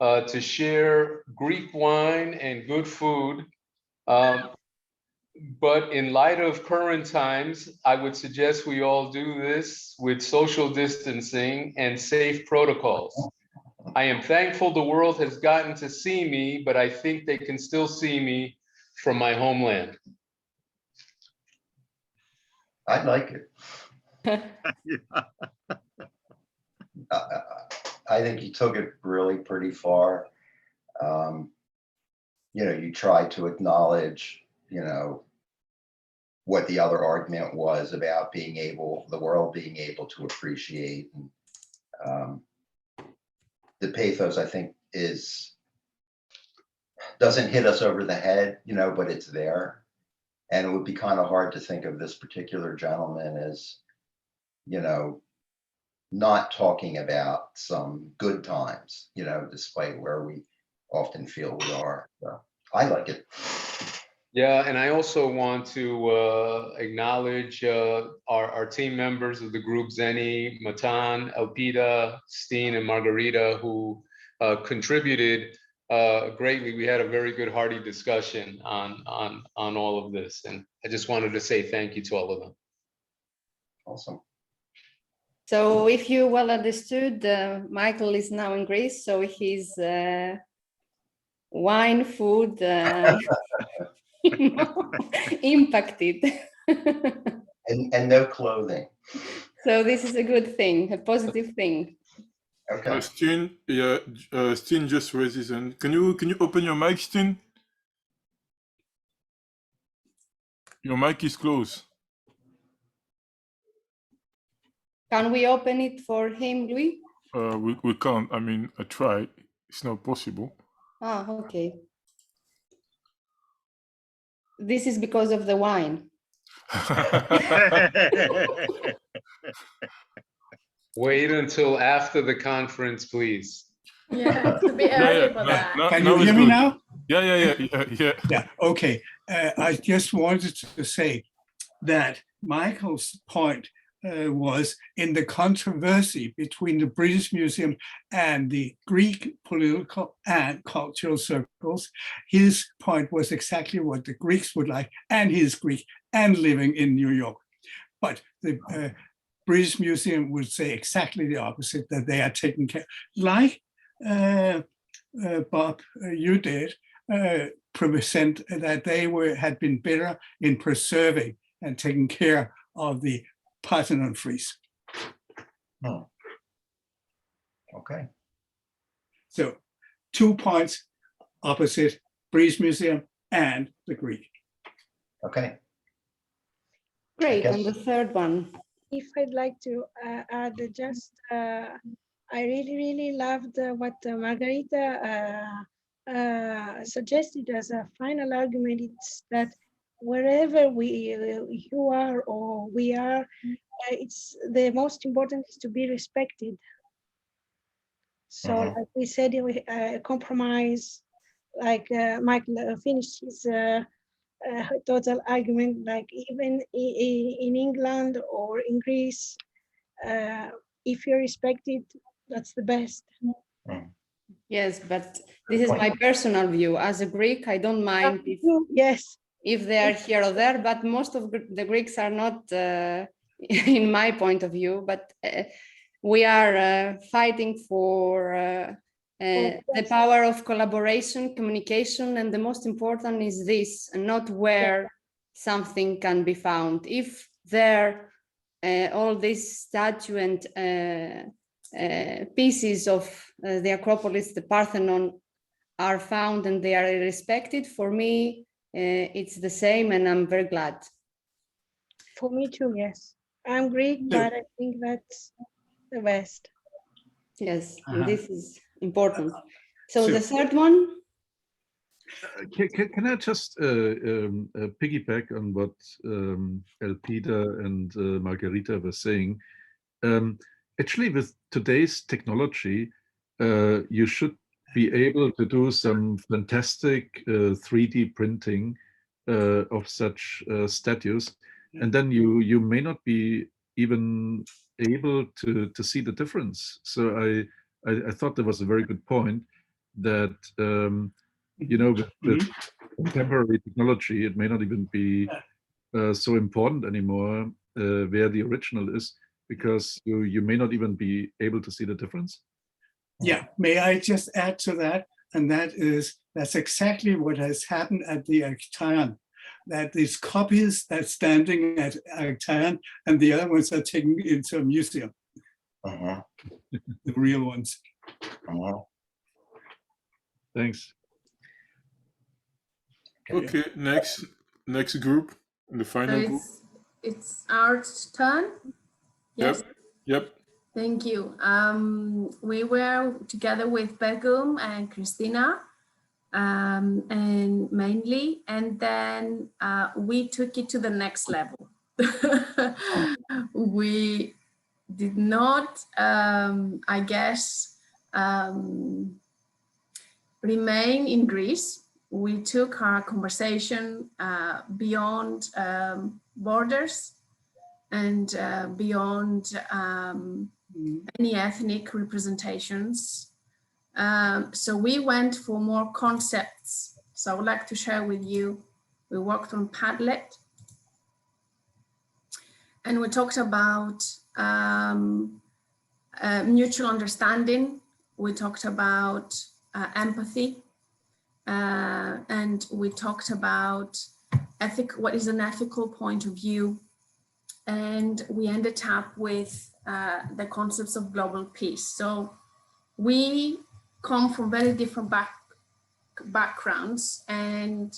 to share Greek wine and good food. But in light of current times, I would suggest we all do this with social distancing and safe protocols. I am thankful the world has gotten to see me, but I think they can still see me from my homeland. I like it. I think you took it really pretty far. You know, you tried to acknowledge, you know, what the other argument was about being able, the world being able to appreciate. And, the pathos, I think, doesn't hit us over the head, you know, but it's there. And it would be kind of hard to think of this particular gentleman as you know, not talking about some good times, you know, despite where we often feel we are. So I like it. Yeah, and I also want to acknowledge our team members of the group, Zeni, Matan, Elpida, Steen, and Margarita, who contributed greatly. We had a very good, hearty discussion on all of this, and I just wanted to say thank you to all of them. Awesome. So if you well understood, Michael is now in Greece, so he's wine, food, impacted. And no clothing. So this is a good thing, a positive thing. Okay. Steen, yeah, Steen just raised his hand. Can you open your mic, Steen? Your mic is closed. Can we open it for him, Louis? We can't. I mean, I tried. It's not possible. Ah, okay. This is because of the wine. Wait until after the conference, please. Yeah, to be early for that. Can you hear me now? Yeah. Yeah, okay. I just wanted to say that Michael's point was in the controversy between the British Museum and the Greek political and cultural circles. His point was exactly what the Greeks would like, and he's Greek and living in New York. But the British Museum would say exactly the opposite, that they are taking care, like Bob, you did, present that they had been better in preserving and taking care of the Parthenon frieze. Oh. Okay. So 2 points opposite British Museum and the Greek. Okay. Great, and the third one. If I'd like to add just, I really loved what Margarita suggested as a final argument. It's that wherever you are or we are, it's the most important is to be respected. So like we said, compromise, like Michael finished his total argument, like even in England or in Greece, if you're respected, that's the best. Yes, but this is my personal view. As a Greek, I don't mind if they are here or there, but most of the Greeks are not, in my point of view, but we are fighting for the power of collaboration, communication, and the most important is this, and not where something can be found. If there all these statue and pieces of the Acropolis, the Parthenon, are found and they are respected, for me, it's the same, and I'm very glad. For me too, yes. I'm Greek, but I think that's the best. Yes, and this is important. So the third one? Can I just piggyback on what Elpida and Margarita were saying? Actually, with today's technology, you should be able to do some fantastic 3D printing of such statues, and then you may not be even able to see the difference. So I thought that was a very good point, that you know, with contemporary technology, it may not even be so important anymore where the original is, because you may not even be able to see the difference. Yeah, may I just add to that? And that's exactly what has happened at the Actaeon, that these copies that's standing at Actaeon and the other ones are taken into a museum. The real ones. Thanks. Okay, next group, the final So group. it's our turn. Yes. Yep. Thank you. We were together with Begum and Christina, and mainly, and then we took it to the next level. We did not, I guess, remain in Greece. We took our conversation beyond borders and beyond any ethnic representations. So we went for more concepts. So I would like to share with you, we worked on Padlet, and we talked about mutual understanding. We talked about empathy, and we talked about what is an ethical point of view. And we ended up with the concepts of global peace. So we come from very different backgrounds, and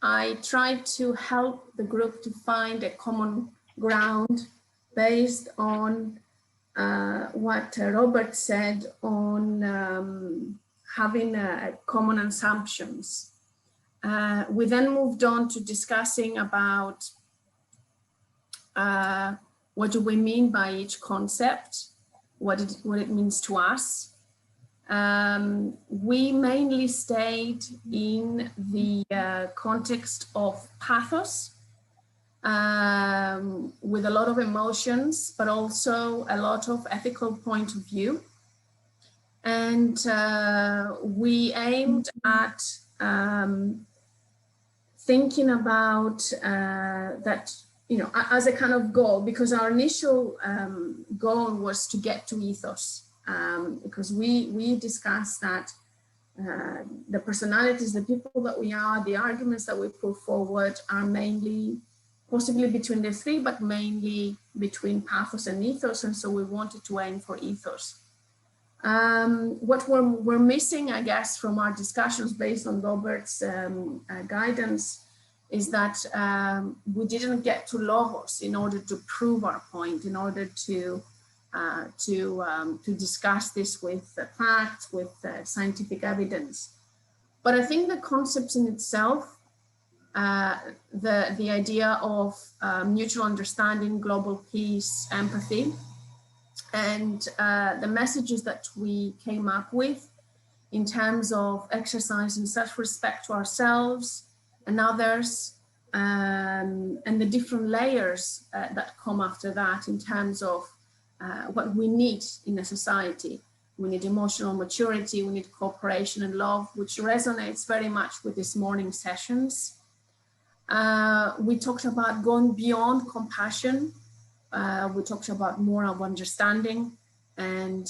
I tried to help the group to find a common ground based on what Robert said on having common assumptions. We then moved on to discussing about what do we mean by each concept, what it means to us. We mainly stayed in the context of pathos, with a lot of emotions, but also a lot of ethical point of view. And we aimed at thinking about that, you know, as a kind of goal, because our initial goal was to get to ethos, because we discussed that the personalities, the people that we are, the arguments that we put forward are mainly possibly between the three, but mainly between pathos and ethos. And so we wanted to aim for ethos. What we're missing, I guess, from our discussions based on Robert's guidance is that we didn't get to logos in order to prove our point, in order to discuss this with facts, with scientific evidence. But I think the concepts in itself, the idea of mutual understanding, global peace, empathy, and the messages that we came up with in terms of exercising self-respect to ourselves and others, and the different layers that come after that in terms of what we need in a society. We need emotional maturity, we need cooperation and love, which resonates very much with this morning's sessions. We talked about going beyond compassion. We talked about more of understanding, and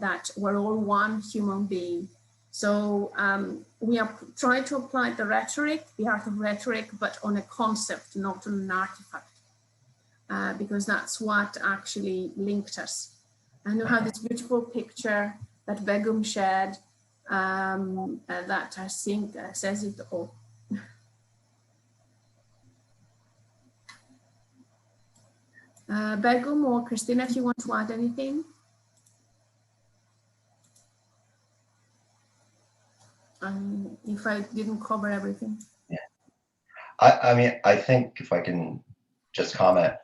that we're all one human being. So we are trying to apply the rhetoric, the art of rhetoric, but on a concept, not on an artifact, because that's what actually linked us. And you have this beautiful picture that Begum shared that I think says it all. Begum or Christina, if you want to add anything. If I didn't cover everything. Yeah, I mean, I think if I can just comment,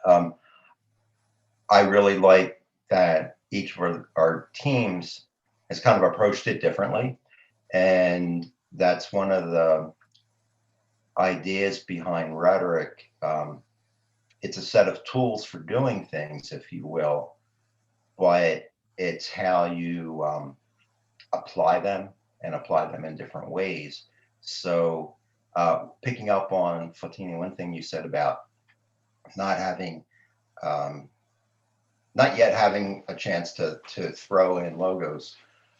I really like that each of our teams has kind of approached it differently. And that's one of the ideas behind rhetoric. It's a set of tools for doing things, if you will, but it's how you apply them and apply them in different ways. So picking up on Fatini, one thing you said about not yet having a chance to throw in logos.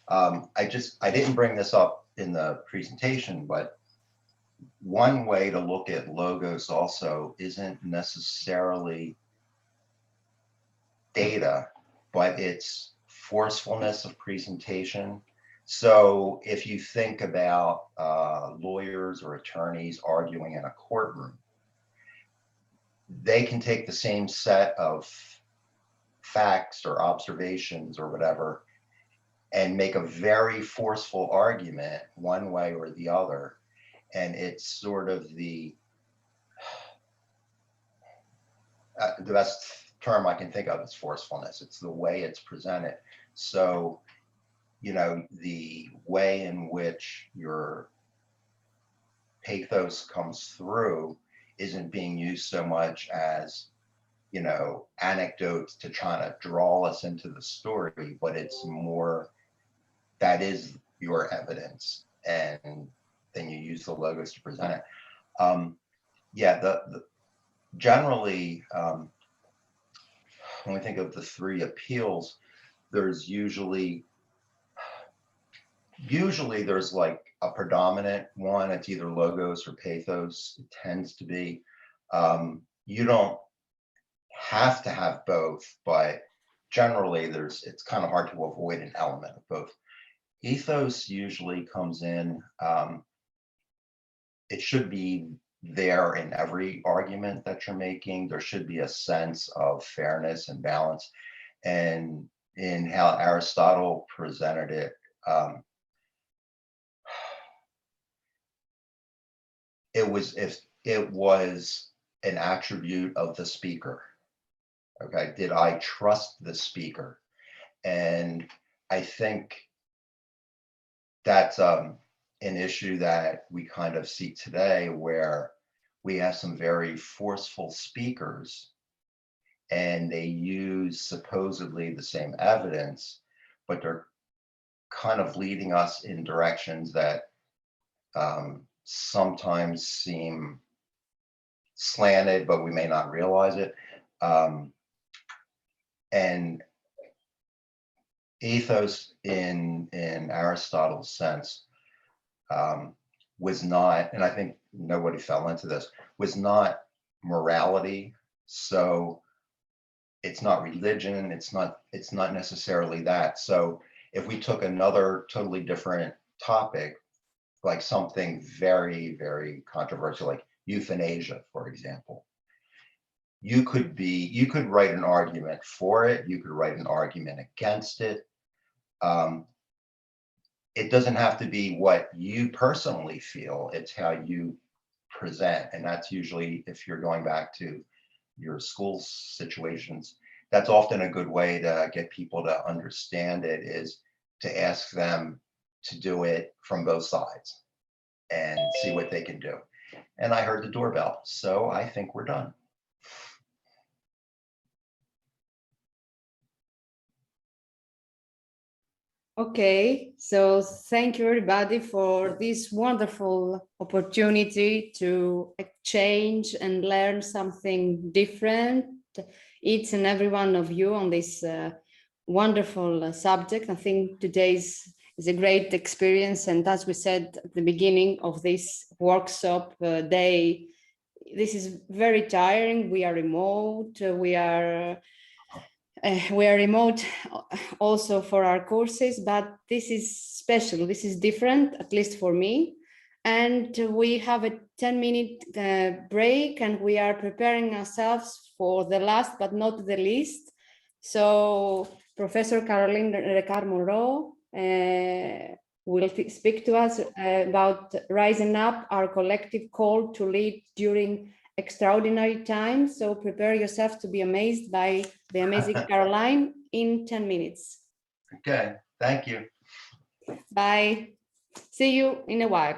I didn't bring this up in the presentation, but one way to look at logos also isn't necessarily data, but it's forcefulness of presentation. So if you think about lawyers or attorneys arguing in a courtroom, they can take the same set of facts or observations or whatever and make a very forceful argument one way or the other. And it's sort of the, the best term I can think of is forcefulness. It's the way it's presented. So, you know, the way in which your pathos comes through isn't being used so much as, you know, anecdotes to try to draw us into the story, but it's more that is your evidence, and then you use the logos to present it. Yeah, the generally, when we think of the three appeals, there's usually there's like a predominant one. It's either logos or pathos. It tends to be. You don't have to have both, but generally it's kind of hard to avoid an element of both. Ethos usually comes in. It should be there in every argument that you're making. There should be a sense of fairness and balance. And in how Aristotle presented it, it was an attribute of the speaker. Okay, did I trust the speaker? And I think that's an issue that we kind of see today, where we have some very forceful speakers and they use supposedly the same evidence, but they're kind of leading us in directions that sometimes seem slanted, but we may not realize it. And ethos in Aristotle's sense was not, and I think nobody fell into this, was not morality. So it's not religion, it's not necessarily that. So if we took another totally different topic, like something very, very controversial, like euthanasia, for example, you could write an argument for it, you could write an argument against it. It doesn't have to be what you personally feel, it's how you present. And that's usually, if you're going back to your school situations, that's often a good way to get people to understand it, is to ask them to do it from both sides and see what they can do. And I heard the doorbell, so I think we're done. Okay, so thank you everybody for this wonderful opportunity to exchange and learn something different, each and every one of you, on this wonderful subject. I think today's is a great experience, and as we said at the beginning of this workshop day, this is very tiring. We are remote, we are remote also for our courses, but this is special, this is different, at least for me. And we have a 10-minute break, and we are preparing ourselves for the last but not the least. So Professor Caroline Ricard-Monroe will speak to us about rising up, our collective call to lead during extraordinary times. So prepare yourself to be amazed by the amazing Caroline in 10 minutes. Okay, thank you. Bye. See you in a while.